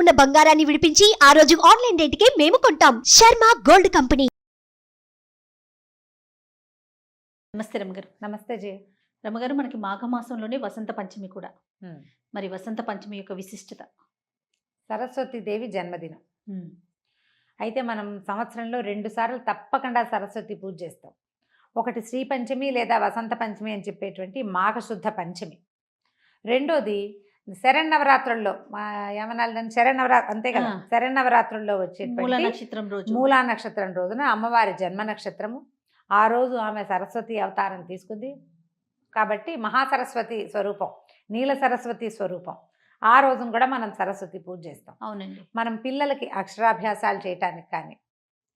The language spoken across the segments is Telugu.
ఉన్న బంగారాన్ని విడిపించి ఆ రోజు ఆన్లైన్ రేటుకే మేము కొంటాం. Sharma gold company. నమస్తే రమగారు. నమస్తే జీ. రమగారు, మనకి మాఘమాసంలోనే వసంత పంచమి కూడా. మరి వసంత పంచమి యొక్క విశిష్టత? సరస్వతి దేవి జన్మదినం. అయితే మనం సంవత్సరంలో 2 సార్లు తప్పకుండా సరస్వతి పూజ చేస్తాం. ఒకటి శ్రీ పంచమి లేదా వసంత పంచమి అని చెప్పేటువంటి మాఘశుద్ధ పంచమి. రెండోది శరన్నవరాత్రుల్లో ఏమనాలని అంతే కదా, శరన్నవరాత్రుల్లో వచ్చే మూలా నక్షత్రం రోజున అమ్మవారి జన్మ నక్షత్రము. ఆ రోజు ఆమె సరస్వతి అవతారం తీసుకుంది కాబట్టి మహాసరస్వతి స్వరూపం, నీల సరస్వతి స్వరూపం. ఆ రోజున కూడా మనం సరస్వతి పూజ చేస్తాం. అవునండి. మనం పిల్లలకి అక్షరాభ్యాసాలు చేయటానికి కానీ,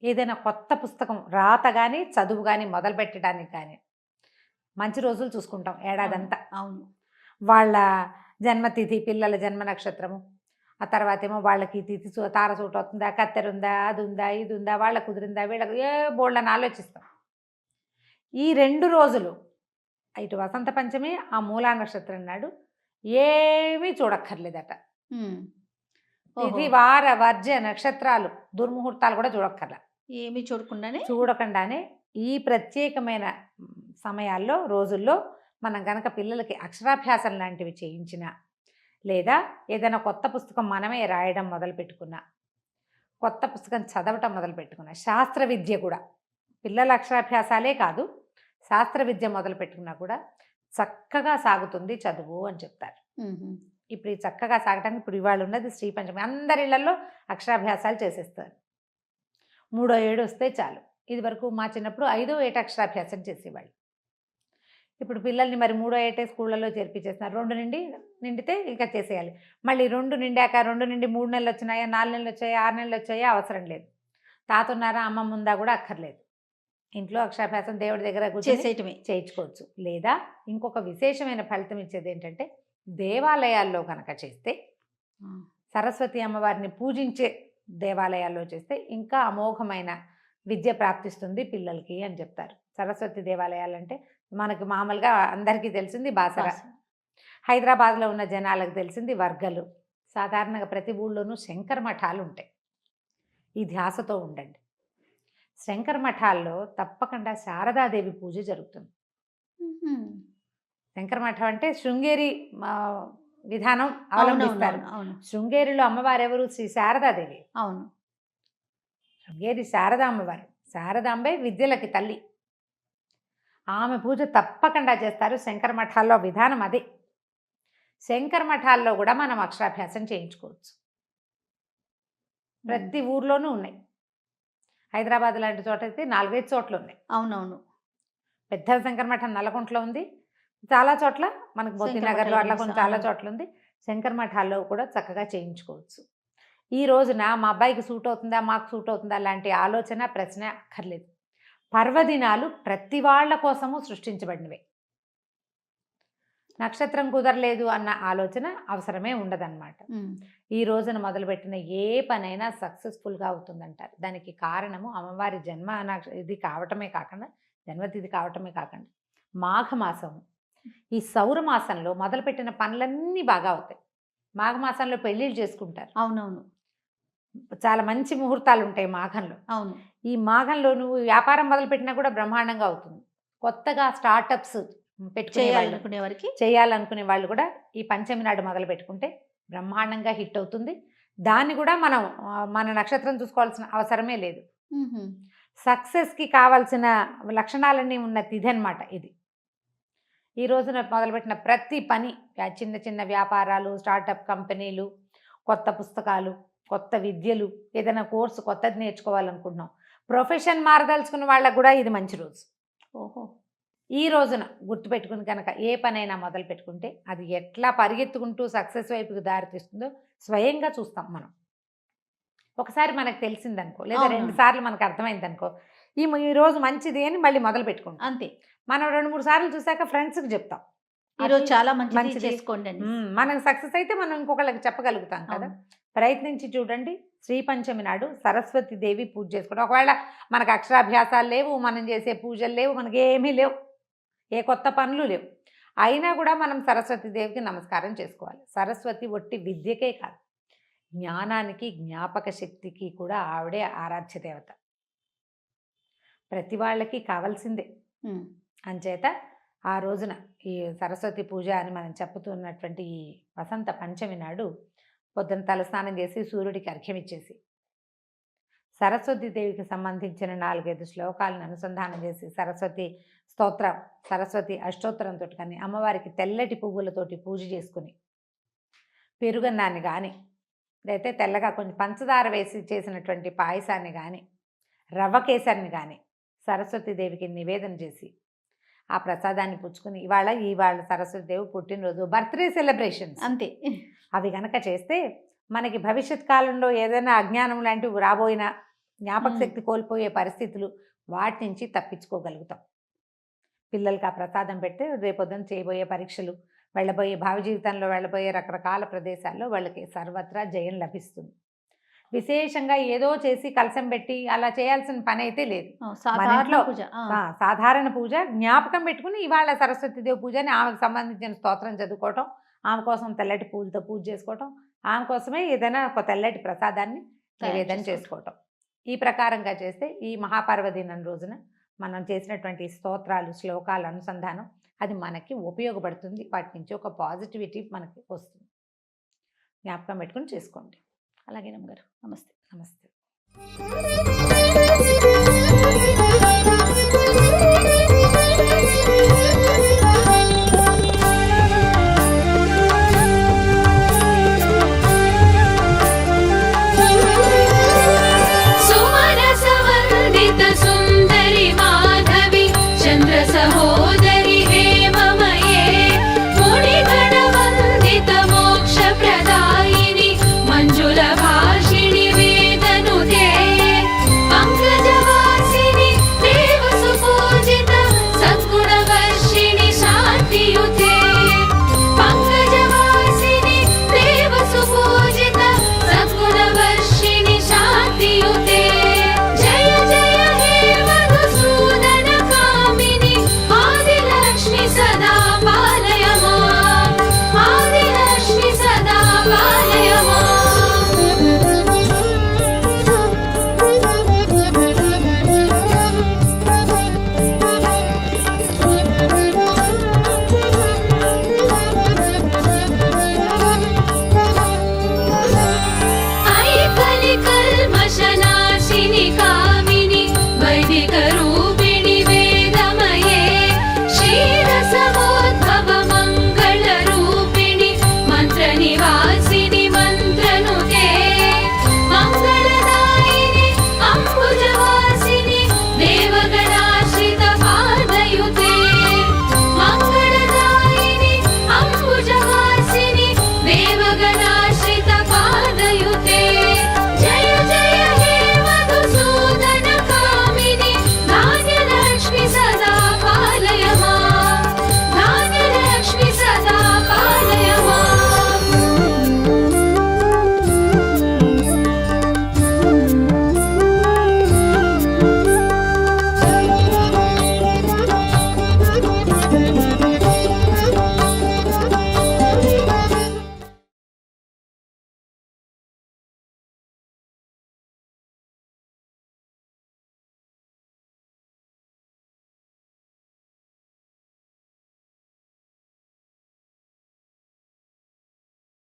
ఏదైనా కొత్త పుస్తకం రాత కానీ చదువు కానీ మొదలు పెట్టడానికి కానీ మంచి రోజులు చూసుకుంటాం ఏడాదంతా. అవును. వాళ్ళ జన్మతిథి, పిల్లల జన్మ నక్షత్రము, ఆ తర్వాత ఏమో వాళ్ళకి తిథి తార సూట్ అవుతుందా, కత్తెర ఉందా, అది ఉందా, ఇది ఉందా, వాళ్ళకు కుదిరిందా, వీళ్ళకి బోళ్ళని ఆలోచిస్తాం. ఈ 2 రోజులు ఇటు వసంత పంచమి, ఆ మూలా నక్షత్రం నాడు ఏమీ చూడక్కర్లేదట. తిథి వార వర్జ నక్షత్రాలు దుర్ముహూర్తాలు కూడా చూడక్కర్లే, ఏమీ చూడకుండానే ఈ ప్రత్యేకమైన సమయాల్లో రోజుల్లో మనం కనుక పిల్లలకి అక్షరాభ్యాసం లాంటివి చేయించిన, లేదా ఏదైనా కొత్త పుస్తకం మనమే రాయడం మొదలుపెట్టుకున్నా, కొత్త పుస్తకం చదవటం మొదలుపెట్టుకున్నా, శాస్త్ర విద్య కూడా పిల్లల అక్షరాభ్యాసాలే కాదు శాస్త్ర విద్య మొదలు పెట్టుకున్నా కూడా చక్కగా సాగుతుంది చదువు అని చెప్తారు. ఇప్పుడు ఈ చక్కగా సాగటానికి ఇప్పుడు ఇవాళ ఉన్నది శ్రీ పంచమి. అందరి ఇళ్లలో అక్షరాభ్యాసాలు చేసేస్తారు. 3వ ఏడు వస్తే చాలు. ఇది వరకు మా చిన్నప్పుడు 5వ ఏట అక్షరాభ్యాసం చేసేవాళ్ళు. ఇప్పుడు పిల్లల్ని మరి 3వ ఏటే స్కూళ్ళలో చేర్పించేస్తున్నారు. 2 నిండితే ఇంకా చేసేయాలి. మళ్ళీ 2 నిండాక 2 నుండి 3 నెలలు వచ్చినాయా, 4 నెలలు వచ్చాయా, 6 నెలలు వచ్చాయా అవసరం లేదు. తాతున్నారా, అమ్మమ్మ ఉందా కూడా అక్కర్లేదు. ఇంట్లో అక్షరాభ్యాసం దేవుడి దగ్గర చేయించుకోవచ్చు. లేదా ఇంకొక విశేషమైన ఫలితం ఇచ్చేది ఏంటంటే, దేవాలయాల్లో కనుక చేస్తే, సరస్వతి అమ్మవారిని పూజించే దేవాలయాల్లో చేస్తే ఇంకా అమోఘమైన విద్య ప్రాప్తిస్తుంది పిల్లలకి అని చెప్తారు. సరస్వతి దేవాలయాలంటే మనకి మామూలుగా అందరికీ తెలిసింది బాసర, హైదరాబాద్లో ఉన్న జనాలకు తెలిసింది వర్గలు. సాధారణంగా ప్రతి ఊళ్ళోనూ శంకర మఠాలు ఉంటాయి. ఈ ధ్యాసతో ఉండండి. శంకర మఠాల్లో తప్పకుండా శారదాదేవి పూజ జరుగుతుంది. శంకర మఠం అంటే శృంగేరి విధానం అవలంబిస్తారు. శృంగేరిలో అమ్మవారు ఎవరు? శ్రీ శారదాదేవి. అవును. శృంగేరి శారదా అమ్మవారు, శారదాంబే విద్యలకి తల్లి. ఆమె పూజ తప్పకుండా చేస్తారు. శంకర మఠాల్లో విధానం అదే. శంకర మఠాల్లో కూడా మనం అక్షరాభ్యాసం చేయించుకోవచ్చు. ప్రతి ఊర్లోనూ ఉన్నాయి. హైదరాబాద్ లాంటి చోట అయితే 4-5 చోట్ల ఉన్నాయి. అవునవును. పెద్ద శంకర మఠం నల్లకుంటలో ఉంది, చాలా చోట్ల మనకు మోతీనగర్లో అట్లా కొన్ని చాలా చోట్ల ఉంది. శంకర మఠాల్లో కూడా చక్కగా చేయించుకోవచ్చు. ఈ రోజున మా అబ్బాయికి సూట్ అవుతుందా, మాకు సూట్ అవుతుందా లాంటి ఆలోచన ప్రశ్న అక్కర్లేదు. పర్వదినాలు ప్రతి వాళ్ళ కోసము సృష్టించబడినవే. నక్షత్రం కుదరలేదు అన్న ఆలోచన అవసరమే ఉండదన్నమాట. ఈ రోజున మొదలుపెట్టిన ఏ పనైనా సక్సెస్ఫుల్గా అవుతుందంటారు. దానికి కారణము అమ్మవారి ఇది కావటమే కాకుండా, జన్మతిథి కావటమే కాకుండా మాఘమాసము, ఈ సౌరమాసంలో మొదలుపెట్టిన పనులన్నీ బాగా అవుతాయి. మాఘమాసంలో పెళ్ళిళ్ళు చేసుకుంటారు. అవునవును. చాలా మంచి ముహూర్తాలు ఉంటాయి మాఘంలో. అవును. ఈ మాఘంలో నువ్వు వ్యాపారం మొదలుపెట్టినా కూడా బ్రహ్మాండంగా అవుతుంది. కొత్తగా స్టార్టప్స్ చేయాలనుకునే వాళ్ళు కూడా ఈ పంచమి నాడు మొదలు పెట్టుకుంటే బ్రహ్మాండంగా హిట్ అవుతుంది. దాన్ని కూడా మనం మన నక్షత్రం చూసుకోవాల్సిన అవసరమే లేదు. సక్సెస్కి కావాల్సిన లక్షణాలన్నీ ఉన్న తిథి అన్నమాట ఇది. ఈ రోజున మొదలుపెట్టిన ప్రతి పని, చిన్న చిన్న వ్యాపారాలు, స్టార్టప్ కంపెనీలు, కొత్త పుస్తకాలు, కొత్త విద్యలు, ఏదైనా కోర్సు కొత్తది నేర్చుకోవాలనుకుంటున్నాం, ప్రొఫెషన్ మారదలుచుకున్న వాళ్ళకు కూడా ఇది మంచి రోజు. ఈ రోజున గుర్తుపెట్టుకుని కనుక ఏ పనైనా మొదలు పెట్టుకుంటే అది ఎట్లా పరిగెత్తుకుంటూ సక్సెస్ వైపుకి దారితీస్తుందో స్వయంగా చూస్తాం మనం. ఒకసారి మనకు తెలిసిందనుకో, లేదా 2 సార్లు మనకు అర్థమైందనుకో, ఈ రోజు మంచిది అని మళ్ళీ మొదలు పెట్టుకుంటాం. అంతే. మనం 2-3 సార్లు చూసాక ఫ్రెండ్స్కి చెప్తాం, ఈరోజు చాలా మంచిది చేసుకోండి. మనకు సక్సెస్ అయితే మనం ఇంకొకళ్ళకి చెప్పగలుగుతాం కదా. ప్రయత్నించి చూడండి. శ్రీ పంచమి నాడు సరస్వతి దేవి పూజ చేసుకోండి. ఒకవేళ మనకు అక్షరాభ్యాసాలు లేవు, మనం చేసే పూజలు లేవు, మనకి ఏమీ లేవు, ఏ కొత్త పనులు లేవు, అయినా కూడా మనం సరస్వతి దేవికి నమస్కారం చేసుకోవాలి. సరస్వతి ఒట్టి విద్యకే కాదు, జ్ఞానానికి జ్ఞాపక శక్తికి కూడా ఆవిడే ఆరాధ్య దేవత. ప్రతి వాళ్ళకి కావాల్సిందే. అంచేత ఆ రోజున ఈ సరస్వతి పూజ అని మనం చెప్పుతున్నటువంటి ఈ వసంత పంచమి నాడు పొద్దున తలస్నానం చేసి సూర్యుడికి అర్ఘ్యం ఇచ్చేసి సరస్వతి దేవికి సంబంధించిన 4-5 శ్లోకాలను అనుసంధానం చేసి సరస్వతి స్తోత్రం, సరస్వతి అష్టోత్తరంతో కానీ అమ్మవారికి తెల్లటి పువ్వులతోటి పూజ చేసుకుని పెరుగన్నాన్ని కానీ లేకపోతే తెల్లగా కొంచెం పంచదార వేసి చేసినటువంటి పాయసాన్ని కానీ రవ్వ కేసరిని కానీ సరస్వతి దేవికి నివేదన చేసి ఆ ప్రసాదాన్ని పుచ్చుకుని ఇవాళ సరస్వతి దేవి పుట్టినరోజు, బర్త్డే సెలబ్రేషన్స్ అంతే. అవి కనుక చేస్తే మనకి భవిష్యత్ కాలంలో ఏదైనా అజ్ఞానం లాంటివి రాబోయినా, జ్ఞాపక శక్తి కోల్పోయే పరిస్థితులు వాటి నుంచి తప్పించుకోగలుగుతాం. పిల్లలకి ఆ ప్రసాదం పెడితే రేపొద్దున చేయబోయే పరీక్షలు, వెళ్ళబోయే భావి జీవితంలో వెళ్ళబోయే రకరకాల ప్రదేశాల్లో వాళ్ళకి సర్వత్రా జయం లభిస్తుంది. విశేషంగా ఏదో చేసి కలశం పెట్టి అలా చేయాల్సిన పని అయితే లేదు. మన ఇంట్లో సాధారణ పూజ జ్ఞాపకం పెట్టుకుని ఇవాళ సరస్వతీదేవి పూజని ఆమెకు సంబంధించిన స్తోత్రం చదువుకోవటం, ఆమె కోసం తెల్లటి పూలతో పూజ చేసుకోవటం, ఆమె కోసమే ఏదైనా ఒక తెల్లటి ప్రసాదాన్ని నివేదన చేసుకోవటం. ఈ ప్రకారంగా చేస్తే ఈ మహాపర్వదినం రోజున మనం చేసినటువంటి స్తోత్రాలు, శ్లోకాల అనుసంధానం అది మనకి ఉపయోగపడుతుంది. వాటి నుంచి ఒక పాజిటివిటీ మనకి వస్తుంది. జ్ఞాపకం పెట్టుకుని చేసుకోండి. అలాగే నమ్మగారు. నమస్తే. నమస్తే.